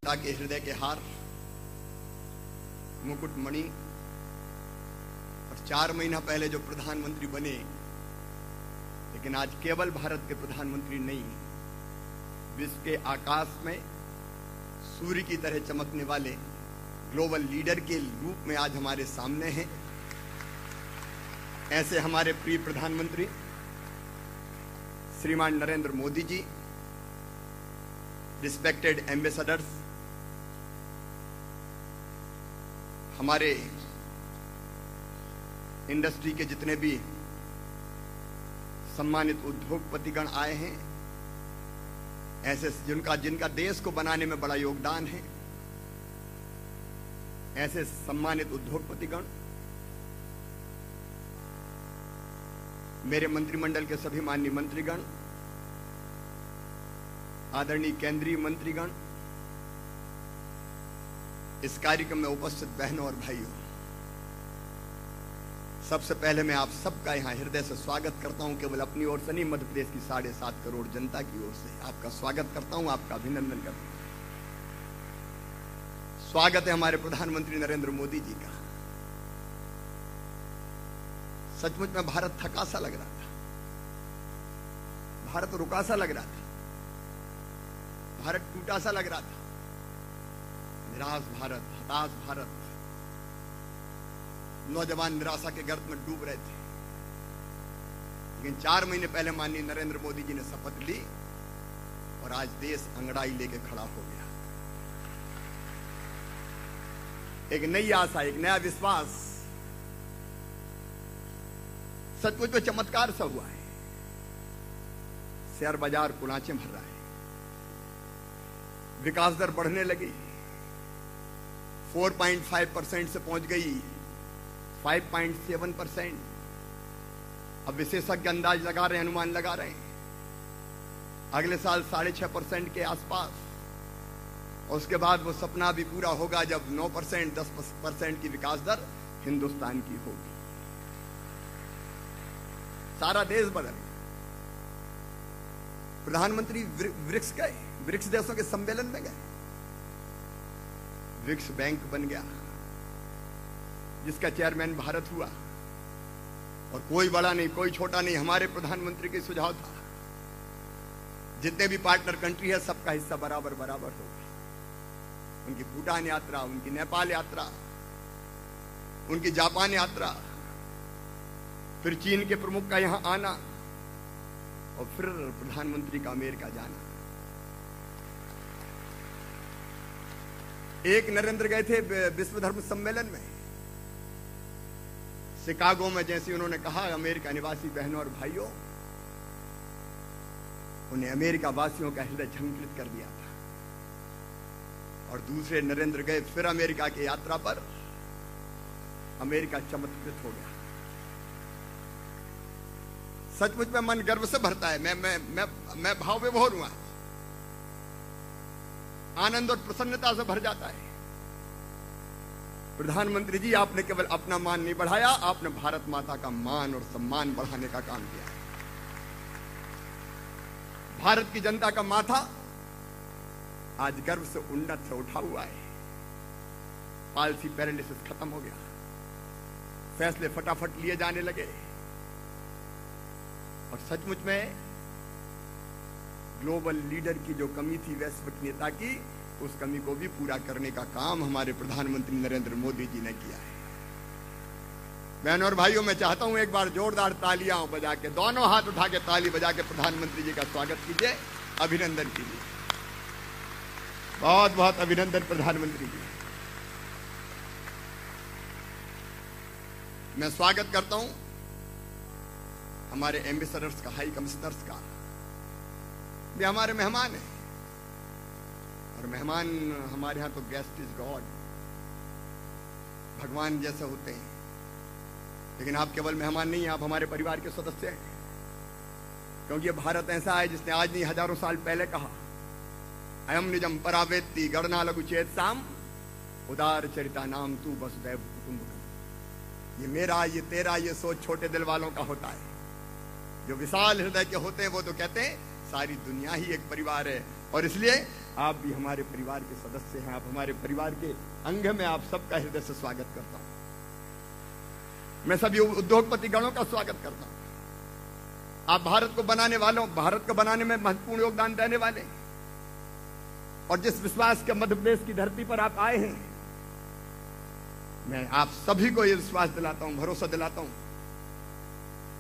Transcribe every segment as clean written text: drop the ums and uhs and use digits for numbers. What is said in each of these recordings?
के हृदय के हार, मुकुटमणि, और 4 महीना पहले जो प्रधानमंत्री बने, लेकिन आज केवल भारत के प्रधानमंत्री नहीं, विश्व के आकाश में सूर्य की तरह चमकने वाले ग्लोबल लीडर के रूप में आज हमारे सामने हैं। ऐसे हमारे प्रिय प्रधानमंत्री श्रीमान नरेंद्र मोदी जी, रिस्पेक्टेड एम्बेसडर्स, हमारे इंडस्ट्री के जितने भी सम्मानित उद्योगपतिगण आए हैं, ऐसे जिनका देश को बनाने में बड़ा योगदान है, ऐसे सम्मानित उद्योगपतिगण, मेरे मंत्रिमंडल के सभी माननीय मंत्रीगण, आदरणीय केंद्रीय मंत्रीगण, इस कार्यक्रम में उपस्थित बहनों और भाइयों, सबसे पहले मैं आप सबका यहां हृदय से स्वागत करता हूं। केवल अपनी ओर से नहीं, मध्य प्रदेश की 7.5 करोड़ जनता की ओर से आपका स्वागत करता हूं, आपका अभिनंदन करता हूं। स्वागत है हमारे प्रधानमंत्री नरेंद्र मोदी जी का। सचमुच में भारत थका सा लग रहा था, भारत रुका सा लग रहा था, भारत टूटा सा लग रहा था, निराश भारत, हताश भारत, नौजवान निराशा के गर्त में डूब रहे थे। लेकिन 4 महीने पहले माननीय नरेंद्र मोदी जी ने शपथ ली और आज देश अंगड़ाई लेके खड़ा हो गया। एक नई आशा, एक नया विश्वास, सचमुच में चमत्कार सा हुआ है। शेयर बाजार कुलांचे भर रहा है, विकास दर बढ़ने लगी, 4.5% से पहुंच गई 5.7%। अब विशेषज्ञ अंदाज लगा रहे हैं, अनुमान लगा रहे हैं अगले साल 6.5% के आसपास, और उसके बाद वो सपना भी पूरा होगा जब 9%, 10% की विकास दर हिंदुस्तान की होगी। सारा देश बदल गया। प्रधानमंत्री ब्रिक्स गए, ब्रिक्स देशों के सम्मेलन में गए, ब्रिक्स बैंक बन गया जिसका चेयरमैन भारत हुआ, और कोई बड़ा नहीं कोई छोटा नहीं, हमारे प्रधानमंत्री के सुझाव था जितने भी पार्टनर कंट्री है सबका हिस्सा बराबर बराबर होगा। उनकी भूटान यात्रा, उनकी नेपाल यात्रा, उनकी जापान यात्रा, फिर चीन के प्रमुख का यहां आना, और फिर प्रधानमंत्री का अमेरिका जाना। एक नरेंद्र गए थे विश्व धर्म सम्मेलन में शिकागो में, जैसे उन्होंने कहा अमेरिका निवासी बहनों और भाइयों, उन्हें अमेरिका वासियों का हृदय झंकृत कर दिया था। और दूसरे नरेंद्र गए फिर अमेरिका की यात्रा पर, अमेरिका चमत्कृत हो गया। सचमुच में मन गर्व से भरता है। मैं भाव विभोर हुआ, आनंद और प्रसन्नता से भर जाता है। प्रधानमंत्री जी, आपने केवल अपना मान नहीं बढ़ाया, आपने भारत माता का मान और सम्मान बढ़ाने का काम किया है। भारत की जनता का माथा आज गर्व से उन्नत से उठा हुआ है। पालसी पैरालिसिस खत्म हो गया, फैसले फटाफट लिए जाने लगे, और सचमुच में ग्लोबल लीडर की जो कमी थी वैश्विक नेता की, उस कमी को भी पूरा करने का काम हमारे प्रधानमंत्री नरेंद्र मोदी जी ने किया है। बहनों और भाइयों, मैं चाहता हूं एक बार जोरदार तालियां बजा के, दोनों हाथ उठा के ताली बजा के प्रधानमंत्री जी का स्वागत कीजिए, अभिनंदन कीजिए। बहुत बहुत अभिनंदन प्रधानमंत्री जी। मैं स्वागत करता हूं हमारे एम्बेसडर्स का, हाई कमिश्नर्स का। वे हमारे मेहमान हैं, और मेहमान हमारे यहां तो गेस्ट इज गॉड, भगवान जैसे होते हैं। लेकिन आप केवल मेहमान नहीं हैं, आप हमारे परिवार के सदस्य हैं, क्योंकि ये भारत ऐसा है जिसने आज नहीं हजारों साल पहले कहा, अयम निजम परावेत्ति गणना लघु चेत साम उदार चरिता नाम तू वसुदैव कुटुंबकम। ये मेरा, ये तेरा, ये सोच छोटे दिल वालों का होता है। जो विशाल हृदय के होते हैं वो तो कहते हैं सारी दुनिया ही एक परिवार है, और इसलिए आप भी हमारे परिवार के सदस्य हैं, आप हमारे परिवार के अंग में, आप सबका हृदय से स्वागत करता हूं। मैं सभी उद्योगपति गणों का स्वागत करता हूं। आप भारत को बनाने वालों, भारत को बनाने में महत्वपूर्ण योगदान देने वाले, और जिस विश्वास के मध्य प्रदेश की धरती पर आप आए हैं, मैं आप सभी को यह विश्वास दिलाता हूं, भरोसा दिलाता हूं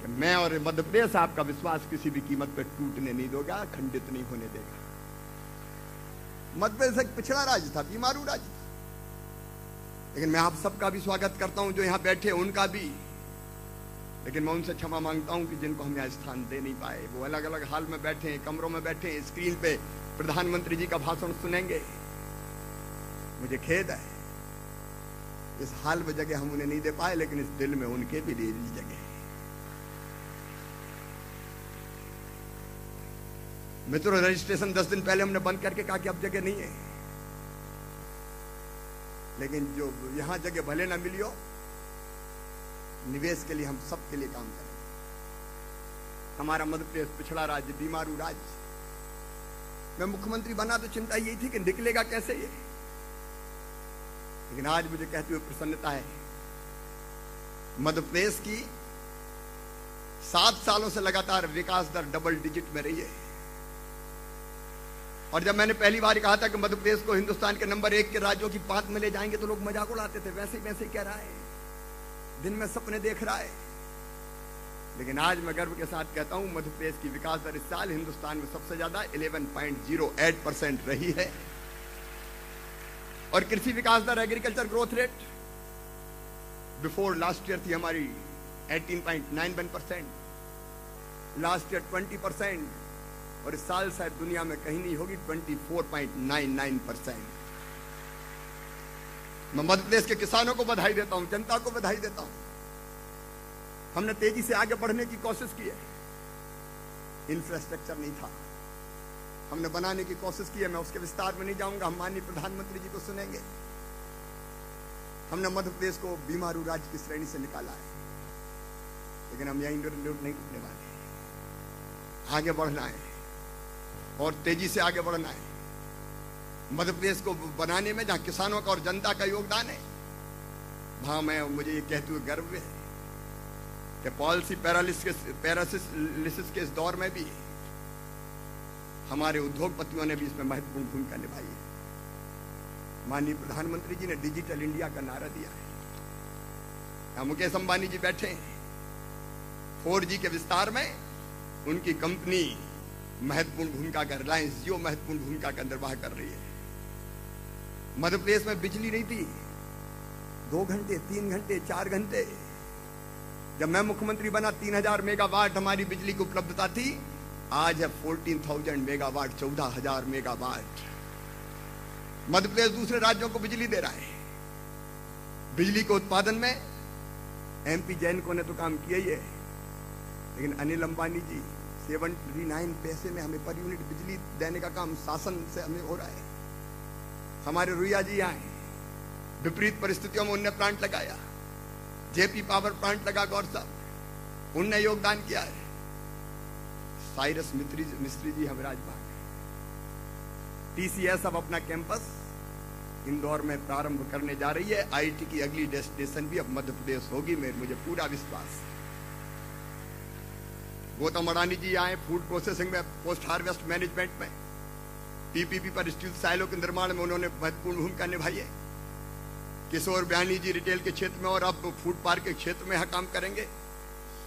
कि मैं और मध्य प्रदेश आपका विश्वास किसी भी कीमत पर टूटने नहीं देगा, खंडित नहीं होने देगा। मध्य प्रदेश एक पिछड़ा राज्य था, बीमारू राज्य था, लेकिन मैं आप सबका भी स्वागत करता हूं, जो यहां बैठे उनका भी। लेकिन मैं उनसे क्षमा मांगता हूं कि जिनको हम यहां स्थान दे नहीं पाए, वो अलग अलग हाल में बैठे हैं, कमरों में बैठे हैं, स्क्रीन पे प्रधानमंत्री जी का भाषण सुनेंगे। मुझे खेद है, इस हाल में जगह हम उन्हें नहीं दे पाए, लेकिन इस दिल में उनके भी लिए जगह है। मित्रों, रजिस्ट्रेशन 10 दिन पहले हमने बंद करके कहा कि अब जगह नहीं है, लेकिन जो यहां जगह भले ना मिली हो, निवेश के लिए हम सबके लिए काम करेंगे। हमारा मध्य प्रदेश पिछड़ा राज्य, बीमारू राज्य, मैं मुख्यमंत्री बना तो चिंता यही थी कि निकलेगा कैसे ये, लेकिन आज मुझे कहते हुए प्रसन्नता है, मध्य प्रदेश की 7 सालों से लगातार विकास दर डबल डिजिट में रही है। और जब मैंने पहली बार कहा था कि मध्य प्रदेश को हिंदुस्तान के नंबर 1 के राज्यों की 5 में ले जाएंगे, तो लोग मजाक उड़ाते थे, वैसे ही कह रहा है, दिन में सपने देख रहा है। लेकिन आज मैं गर्व के साथ कहता हूं, मध्य प्रदेश की विकास दर इस साल हिंदुस्तान में सबसे ज्यादा 11.08% रही है। और कृषि विकास दर, agriculture growth rate, before last year थी हमारी 18.91%, लास्ट ईयर 20%, और इस साल शायद दुनिया में कहीं नहीं होगी 24.99%। मैं मध्य प्रदेश के किसानों को बधाई देता हूं, जनता को बधाई देता हूं। हमने तेजी से आगे बढ़ने की कोशिश की है, इंफ्रास्ट्रक्चर नहीं था, हमने बनाने की कोशिश की है। मैं उसके विस्तार में नहीं जाऊंगा, हम माननीय प्रधानमंत्री जी को सुनेंगे। हमने मध्य प्रदेश को बीमारू राज्य की श्रेणी से निकाला है, लेकिन हम यहीं नहीं रुकने वाले, आगे बढ़ना है और तेजी से आगे बढ़ना है। मध्य प्रदेश को बनाने में जहां किसानों का और जनता का योगदान है, वहां मुझे ये कहते हुए गर्व है कि पॉलिसी पैरालिसिस के इस दौर में भी हमारे उद्योगपतियों ने भी इसमें महत्वपूर्ण भूमिका निभाई है। माननीय प्रधानमंत्री जी ने डिजिटल इंडिया का नारा दिया है। यहां मुकेश अंबानी जी बैठे हैं, 4G के विस्तार में उनकी कंपनी महत्वपूर्ण भूमिका कर, रिलायंस जियो महत्वपूर्ण भूमिका का निर्वाह कर रही है। मध्य प्रदेश में बिजली नहीं थी, 2 घंटे, 3 घंटे, 4 घंटे। जब मैं मुख्यमंत्री बना 3000 मेगावाट हमारी बिजली की उपलब्धता थी, आज है 14,000 मेगावाट, 14,000 मेगावाट। मध्य प्रदेश दूसरे राज्यों को बिजली दे रहा है। बिजली के उत्पादन में MP जैनको ने तो काम किया ही है, लेकिन अनिल अंबानी जी 79 पैसे में हमें पर यूनिट बिजली देने का काम शासन से हमें हो रहा है। हमारे रुइया जी आए, विपरीत परिस्थितियों में उनने प्लांट लगाया, JP पावर प्लांट लगा, गौर साहब उनने योगदान किया है। साइरस मिस्त्री जी हम राजबाग, TCS अब अपना कैंपस इंदौर में प्रारंभ करने जा रही है। IT की अगली डेस्टिनेशन भी अब मध्य प्रदेश होगी, मुझे पूरा विश्वास है। गौतम अडानी जी आए, फूड प्रोसेसिंग में, पोस्ट हार्वेस्ट मैनेजमेंट में, PPP पर स्टील साइलो के निर्माण में उन्होंने महत्वपूर्ण भूमिका निभाई है। किशोर बयानी जी रिटेल के क्षेत्र में और अब फूड पार्क के क्षेत्र में यहां काम करेंगे।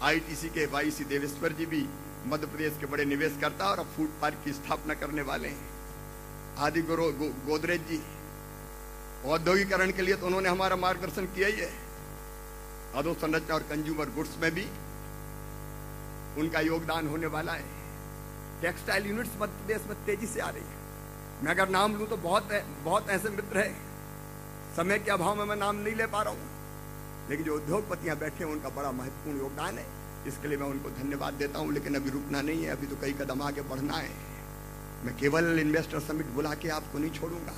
ITC के YC देवेश्वर जी भी मध्य प्रदेश के बड़े निवेशकर्ता और अब फूड पार्क की स्थापना करने वाले हैं। आदि गोदरेज जी औद्योगिकरण के लिए तो उन्होंने हमारा मार्गदर्शन किया ही है। अधोसंरचना और कंज्यूमर गुड्स में भी उनका योगदान होने वाला है। टेक्सटाइल यूनिट्स मध्य प्रदेश में तेजी से आ रही है। मैं अगर नाम लूं तो बहुत ऐसे मित्र हैं, समय के अभाव में मैं नाम नहीं ले पा रहा हूं, लेकिन जो उद्योगपतियां बैठे हैं उनका बड़ा महत्वपूर्ण योगदान है। इसके लिए मैं उनको धन्यवाद देता हूं। लेकिन अभी रुकना नहीं है, अभी तो कई कदम आगे बढ़ना है। मैं केवल इन्वेस्टर समिट बुला के आपको नहीं छोड़ूंगा।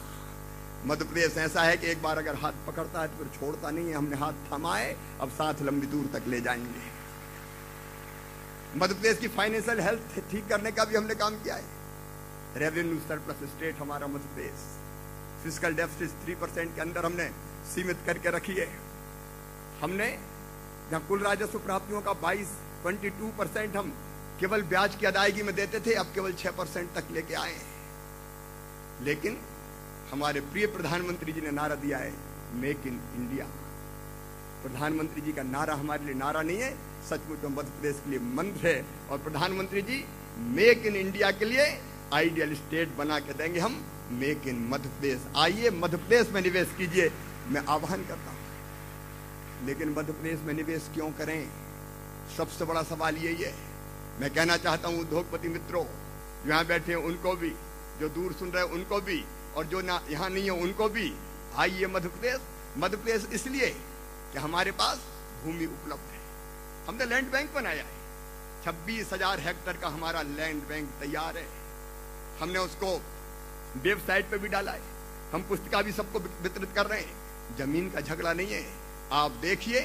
मध्य प्रदेश ऐसा है कि एक बार अगर हाथ पकड़ता है तो फिर छोड़ता नहीं है। हमने हाथ थमाए, अब साथ लंबी दूर तक ले जाएंगे। मध्य प्रदेश की फाइनेंशियल हेल्थ ठीक करने का भी हमने काम किया है। रेवेन्यू सरप्लस स्टेट हमारा मध्य प्रदेश, फिजिकल डेफिसिट 3% के अंदर हमने सीमित करके रखी है। हमने जहां कुल राजस्व प्राप्तियों का 22% हम केवल ब्याज की अदायगी में देते थे, अब केवल 6% तक लेके आए हैं। लेकिन हमारे प्रिय प्रधानमंत्री जी ने नारा दिया है मेक इन इंडिया। प्रधानमंत्री जी का नारा हमारे लिए नारा नहीं है, सचमुच में मध्य प्रदेश के लिए मंत्र है। और प्रधानमंत्री जी मेक इन इंडिया के लिए आइडियल स्टेट बना के देंगे हम, मेक इन मध्य प्रदेश। आइए मध्य प्रदेश में निवेश कीजिए, मैं आह्वान करता हूं। लेकिन मध्य प्रदेश में निवेश क्यों करें, सबसे बड़ा सवाल यही है। मैं कहना चाहता हूं उद्योगपति मित्रों, जो यहां बैठे हैं उनको भी, जो दूर सुन रहे हैं उनको भी, और जो ना यहां नहीं है उनको भी, आइए मध्य प्रदेश। मध्य प्रदेश इसलिए कि हमारे पास भूमि उपलब्ध है। हमने लैंड बैंक बनाया है, 26,000 हेक्टेयर का हमारा लैंड बैंक तैयार है। हमने उसको वेबसाइट पे भी डाला है, हम पुस्तिका भी सबको वितरित कर रहे हैं। जमीन का झगड़ा नहीं है, आप देखिए,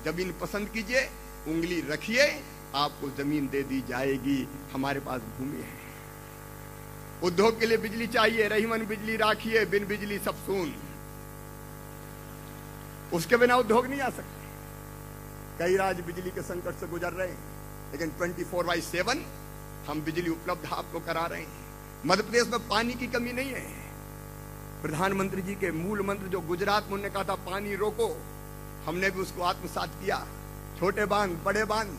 जमीन पसंद कीजिए, उंगली रखिए, आपको जमीन दे दी जाएगी। हमारे पास भूमि है। उद्योग के लिए बिजली चाहिए, रहीमन बिजली राखिए, बिन बिजली सब सून। उसके बिना उद्योग नहीं आ सकते। कई राज्य बिजली के संकट से गुजर रहे हैं, लेकिन 24/7 हम बिजली उपलब्ध आपको करा रहे हैं। मध्य प्रदेश में पानी की कमी नहीं है। प्रधानमंत्री जी के मूल मंत्र जो गुजरात में उन्होंने कहा था पानी रोको, हमने भी उसको आत्मसात किया। छोटे बांध, बड़े बांध,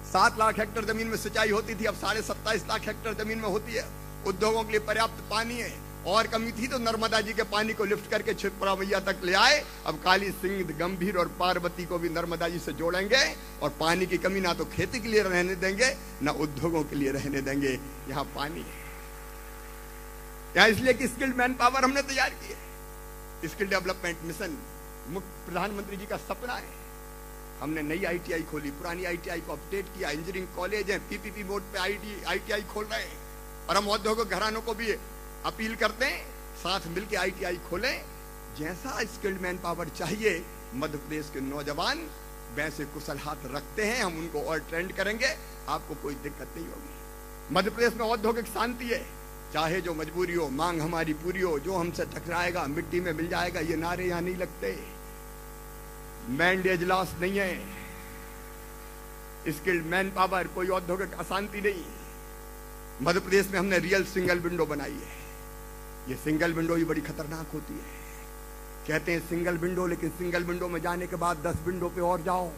7 लाख हेक्टेयर जमीन में सिंचाई होती थी, अब 27.5 लाख हेक्टेयर जमीन में होती है। उद्योगों के लिए पर्याप्त पानी है। और कमी थी तो नर्मदा जी के पानी को लिफ्ट करके छिपरा मैया तक ले आए। अब काली सिंध, गंभीर और पार्वती को भी नर्मदा जी से जोड़ेंगे, और पानी की कमी ना तो खेती के लिए रहने देंगे, ना उद्योगों के लिए रहने देंगे। यहाँ पानी है, यहाँ इसलिए कि स्किल्ड मैन पावर हमने तैयार की है। स्किल डेवलपमेंट मिशन मुख्य प्रधानमंत्री जी का सपना है। हमने नई ITI खोली, पुरानी ITI को अपडेट किया, इंजीनियरिंग कॉलेज है, PPP मोड पे ITI खोल रहे हैं। और हम औद्योगिक घरानों को भी अपील करते हैं, साथ मिलकर ITI खोलें। जैसा स्किल्ड मैन पावर चाहिए मध्य प्रदेश के नौजवान वैसे कुशल हाथ रखते हैं, हम उनको और ट्रेंड करेंगे, आपको कोई दिक्कत नहीं होगी। मध्य प्रदेश में औद्योगिक शांति है, चाहे जो मजबूरी हो, मांग हमारी पूरी हो, जो हमसे टकराएगा मिट्टी में मिल जाएगा, ये नारे यहां नहीं लगते। मैंडेज लॉस नहीं है, स्किल्ड मैन पावर, कोई औद्योगिक अशांति नहीं। मध्य प्रदेश में हमने रियल सिंगल विंडो बनाई है। ये सिंगल विंडो ही बड़ी खतरनाक होती है। कहते हैं सिंगल विंडो, लेकिन सिंगल विंडो में जाने के बाद 10 विंडो पे और जाओ,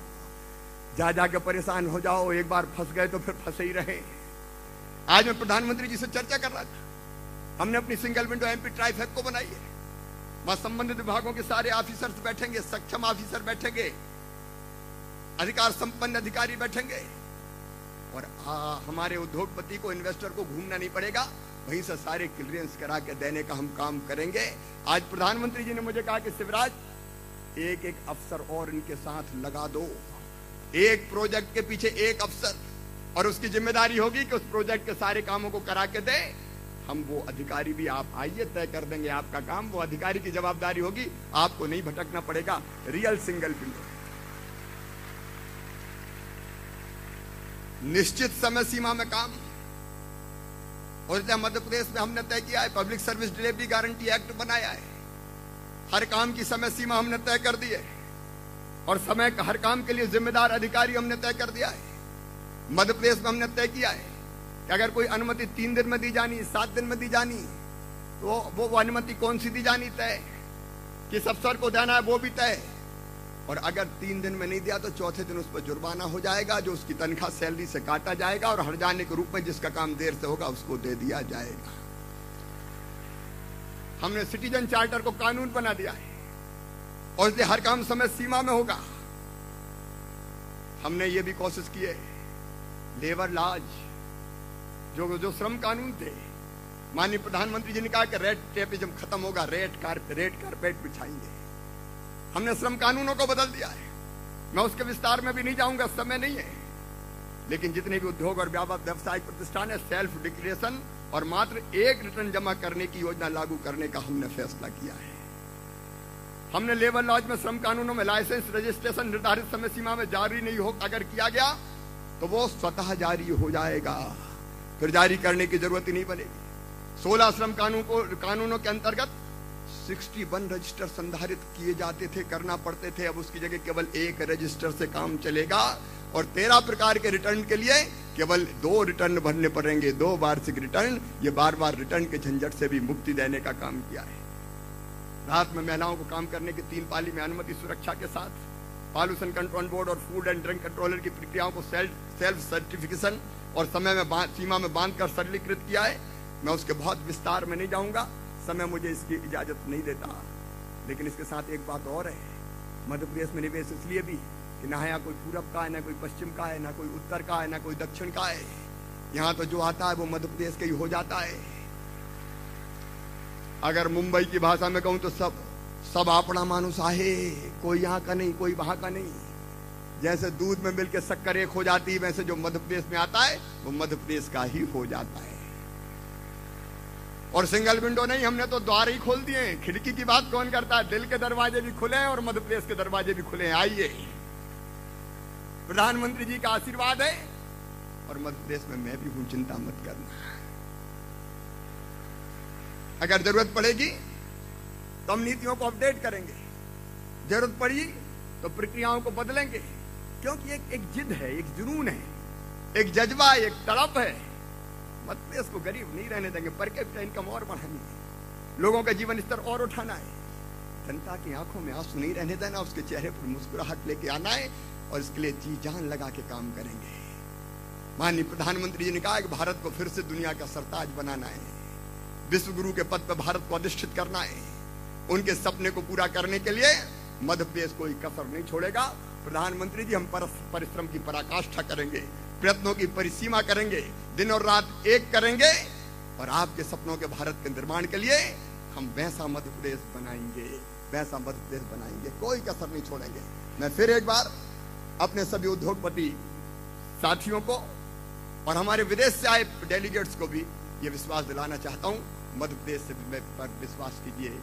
जा के परेशान हो जाओ। एक बार फंस गए तो फिर फंसे ही रहे। आज मैं प्रधानमंत्री जी से चर्चा कर रहा था। हमने अपनी सिंगल विंडो MP ट्राइफेक को बनाई है। वहां संबंधित विभागों के सारे ऑफिसर्स बैठेंगे, सक्षम ऑफिसर बैठेंगे, अधिकार संपन्न अधिकारी बैठेंगे, और हमारे उद्योगपति को, इन्वेस्टर को घूमना नहीं पड़ेगा, वहीं से सारे क्लियरेंस करा के देने का हम काम करेंगे। आज प्रधानमंत्री जी ने मुझे कहा कि शिवराज एक एक अफसर और इनके साथ लगा दो, एक प्रोजेक्ट के पीछे एक अफसर, और उसकी जिम्मेदारी होगी कि उस प्रोजेक्ट के सारे कामों को करा के दे। हम वो अधिकारी भी, आप आइए, तय कर देंगे आपका काम। वो अधिकारी की जवाबदारी होगी, आपको नहीं भटकना पड़ेगा। रियल सिंगल विंडो, निश्चित समय सीमा में काम। और मध्य प्रदेश में हमने तय किया है, public service delivery guarantee act बनाया है। हर काम की समय सीमा हमने तय कर दी है, और समय का हर काम के लिए जिम्मेदार अधिकारी हमने तय कर दिया है। मध्य प्रदेश में हमने तय किया है कि अगर कोई अनुमति 3 दिन में दी जानी, 7 दिन में दी जानी, तो वो अनुमति कौन सी दी जानी तय, किस अफसर को देना है वो भी तय। और अगर 3 दिन में नहीं दिया तो चौथे दिन उस पर जुर्माना हो जाएगा, जो उसकी तनख्वाह सैलरी से काटा जाएगा, और हर्जाने के रूप में जिसका काम देर से होगा उसको दे दिया जाएगा। हमने सिटीजन चार्टर को कानून बना दिया है, और इसलिए हर काम समय सीमा में होगा। हमने ये भी कोशिश की है, लेबर लॉज, जो श्रम कानून थे, माननीय प्रधानमंत्री जी ने कहा कि रेड टेपिज्म खत्म होगा, रेड कारपेट बिछाएंगे। हमने श्रम कानूनों को बदल दिया है। मैं उसके विस्तार में भी नहीं जाऊंगा, समय नहीं है। लेकिन जितने भी उद्योग और व्यावसायिक प्रतिष्ठान है, सेल्फ डिक्लेरेशन और मात्र 1 रिटर्न जमा करने की योजना लागू करने का हमने फैसला किया है। हमने लेबर लॉज में, श्रम कानूनों में लाइसेंस रजिस्ट्रेशन निर्धारित समय सीमा में जारी नहीं हो, अगर किया गया तो वो स्वतः जारी हो जाएगा, फिर जारी करने की जरूरत ही नहीं पड़ेगी। 16 श्रम कानूनों के अंतर्गत 61 रजिस्टर संधारित किए जाते थे, करना पड़ते थे। अब उसकी जगह केवल 1 रजिस्टर से काम चलेगा और 13 प्रकार के रिटर्न के लिए केवल 2 रिटर्न भरने पड़ेंगे, 2 वार्षिक रिटर्न। ये बार बार रिटर्न के झंझट से भी मुक्ति देने का काम किया है। रात में महिलाओं को काम करने की 3 पाली में अनुमति सुरक्षा के साथ पॉल्यूशन कंट्रोल बोर्ड और फूड एंड ड्रग कंट्रोलर की प्रक्रियाओं को सेल्फ सर्टिफिकेशन और समय में सीमा में बांधकर सरलीकृत किया है। मैं उसके बहुत विस्तार में नहीं जाऊंगा, समय मुझे इसकी इजाजत नहीं देता। लेकिन इसके साथ एक बात और है, मध्य प्रदेश में निवेश इसलिए भी कि ना यहाँ कोई पूरब का है, ना कोई पश्चिम का है, ना कोई उत्तर का है, ना कोई दक्षिण का है। यहाँ तो जो आता है वो मध्य प्रदेश का ही हो जाता है। अगर मुंबई की भाषा में कहूं तो सब अपना मानुस आहे, कोई यहाँ का नहीं, कोई वहां का नहीं। जैसे दूध में मिलकर शक्कर एक हो जाती है, वैसे जो मध्य प्रदेश में आता है वो मध्य प्रदेश का ही हो जाता है। और सिंगल विंडो नहीं, हमने तो द्वार ही खोल दिए। खिड़की की बात कौन करता है? दिल के दरवाजे भी खुले हैं और मध्य प्रदेश के दरवाजे भी खुले हैं। आइए, प्रधानमंत्री जी का आशीर्वाद है और मध्य प्रदेश में मैं भी हूं, चिंता मत करना। अगर जरूरत पड़ेगी तो हम नीतियों को अपडेट करेंगे, जरूरत पड़ी तो प्रक्रियाओं को बदलेंगे, क्योंकि एक जिद है, एक जुनून है, एक जज्बा है, एक तड़प है। मध्य प्रदेश को गरीब नहीं रहने देंगे, पर कैपिटा इनकम और बढ़ानी है, लोगों का जीवन स्तर और उठाना है, जनता की आंखों में आंसू नहीं रहने देना, उसके चेहरे पर मुस्कुराहट लेके आना है और इसके लिए जी जान लगा के काम करेंगे। माननीय प्रधानमंत्री जी ने कहा कि भारत को फिर से दुनिया का सरताज बनाना है, विश्व गुरु के पद पर भारत को अधिष्ठित करना है। उनके सपने को पूरा करने के लिए मध्य प्रदेश कोई कसर नहीं छोड़ेगा। प्रधानमंत्री जी, हम परिश्रम की पराकाष्ठा करेंगे, प्रयत्नों की परिसीमा करेंगे, दिन और रात एक करेंगे और आपके सपनों के भारत के निर्माण के लिए हम वैसा मध्य प्रदेश बनाएंगे, वैसा मध्य प्रदेश बनाएंगे, कोई कसर नहीं छोड़ेंगे। मैं फिर एक बार अपने सभी उद्योगपति साथियों को और हमारे विदेश से आए डेलीगेट्स को भी ये विश्वास दिलाना चाहता हूं, मध्य प्रदेश से भी पर विश्वास कीजिए।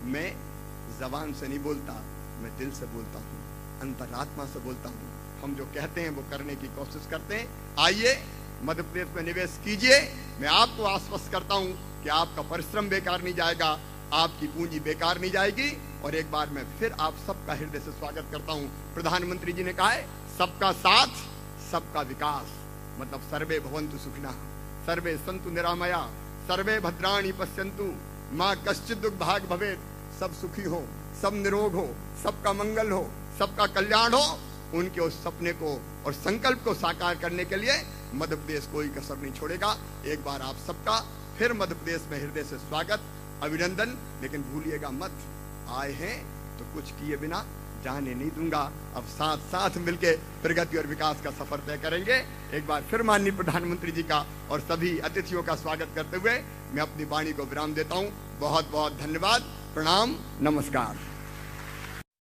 मैं जबान से नहीं बोलता, मैं दिल से बोलता हूँ, अंतरात्मा से बोलता हूँ। हम जो कहते हैं वो करने की कोशिश करते हैं। आइए, मध्य प्रदेश में निवेश कीजिए। मैं आपको आश्वस्त करता हूँ कि आपका परिश्रम बेकार नहीं जाएगा, आपकी पूंजी बेकार नहीं जाएगी। और एक बार मैं फिर आप सबका हृदय से स्वागत करता हूँ। प्रधानमंत्री जी ने कहा है, सबका साथ सबका विकास, मतलब सर्वे भवन्तु सुखिनः, सर्वे सन्तु निरामया, सर्वे भद्राणि पश्यन्तु मां कश्चित् दुर्भाग् भवेत्। सब सुखी हो, सब निरोग हो, सबका मंगल हो, सबका कल्याण हो। उनके उस सपने को और संकल्प को साकार करने के लिए मध्य प्रदेश कोई कसर नहीं छोड़ेगा। एक बार आप सबका फिर मध्य प्रदेश में हृदय से स्वागत, अभिनंदन। लेकिन भूलिएगा मत, आए हैं तो कुछ किए बिना जाने नहीं दूंगा। अब साथ साथ मिलके प्रगति और विकास का सफर तय करेंगे। एक बार फिर माननीय प्रधानमंत्री जी का और सभी अतिथियों का स्वागत करते हुए मैं अपनी वाणी को विराम देता हूं। बहुत बहुत धन्यवाद, प्रणाम, नमस्कार।